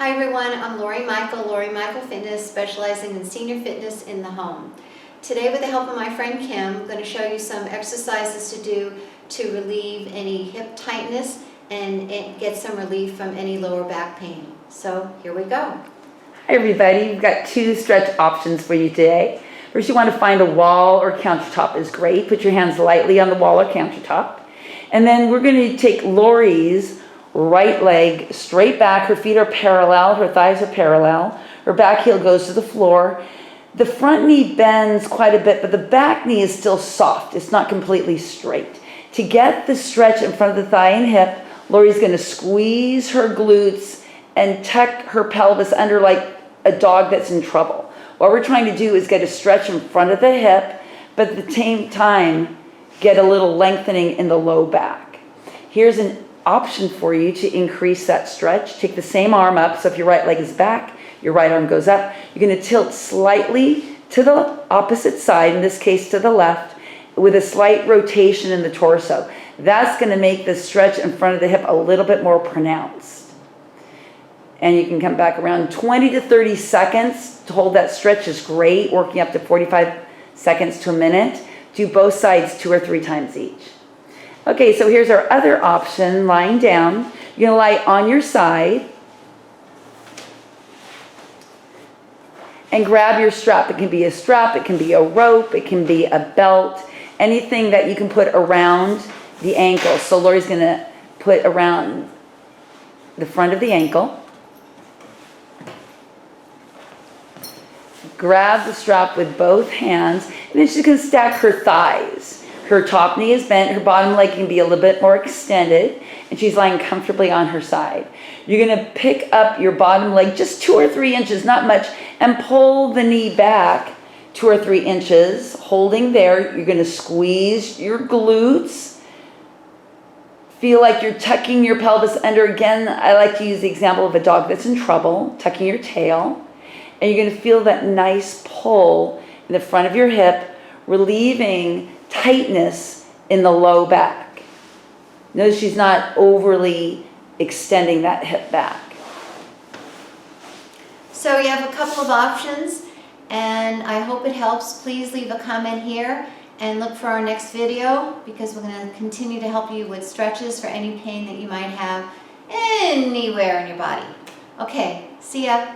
Hi everyone, I'm Lori Michael, Lori Michael Fitness, specializing in senior fitness in the home. Today, with the help of my friend Kim, I'm going to show you some exercises to do to relieve any hip tightness and get some relief from any lower back pain. So here we go. Hi everybody, we've got two stretch options for you today. First, you want to find a wall or countertop is great. Put your hands lightly on the wall or countertop. And then we're going to take Lori's right leg straight back. Her feet are parallel, her thighs are parallel. Her back heel goes to the floor. The front knee bends quite a bit, but the back knee is still soft. It's not completely straight. To get the stretch in front of the thigh and hip, Lori's going to squeeze her glutes and tuck her pelvis under like a dog that's in trouble. What we're trying to do is get a stretch in front of the hip, but at the same time, get a little lengthening in the low back. Here's an option for you to increase that stretch. Take the same arm up, so if your right leg is back, your right arm goes up. You're going to tilt slightly to the opposite side, in this case to the left, with a slight rotation in the torso. That's going to make the stretch in front of the hip a little bit more pronounced. And you can come back around 20 to 30 seconds to hold that stretch is great, working up to 45 seconds to a minute. Do both sides 2 or 3 times each. Okay, so here's our other option, lying down. You're going to lie on your side and grab your strap. It can be a strap, it can be a rope, it can be a belt, anything that you can put around the ankle. So Lori's going to put around the front of the ankle. Grab the strap with both hands, and then she's going to stack her thighs. Her top knee is bent, her bottom leg can be a little bit more extended, and she's lying comfortably on her side. You're going to pick up your bottom leg just 2 or 3 inches, not much, and pull the knee back 2 or 3 inches, holding there. You're going to squeeze your glutes. Feel like you're tucking your pelvis under. Again, I like to use the example of a dog that's in trouble, tucking your tail. And you're going to feel that nice pull in the front of your hip, relieving tightness in the low back. Notice she's not overly extending that hip back. So you have a couple of options, and I hope it helps. Please leave a comment here and look for our next video, because we're going to continue to help you with stretches for any pain that you might have anywhere in your body. Okay, see ya.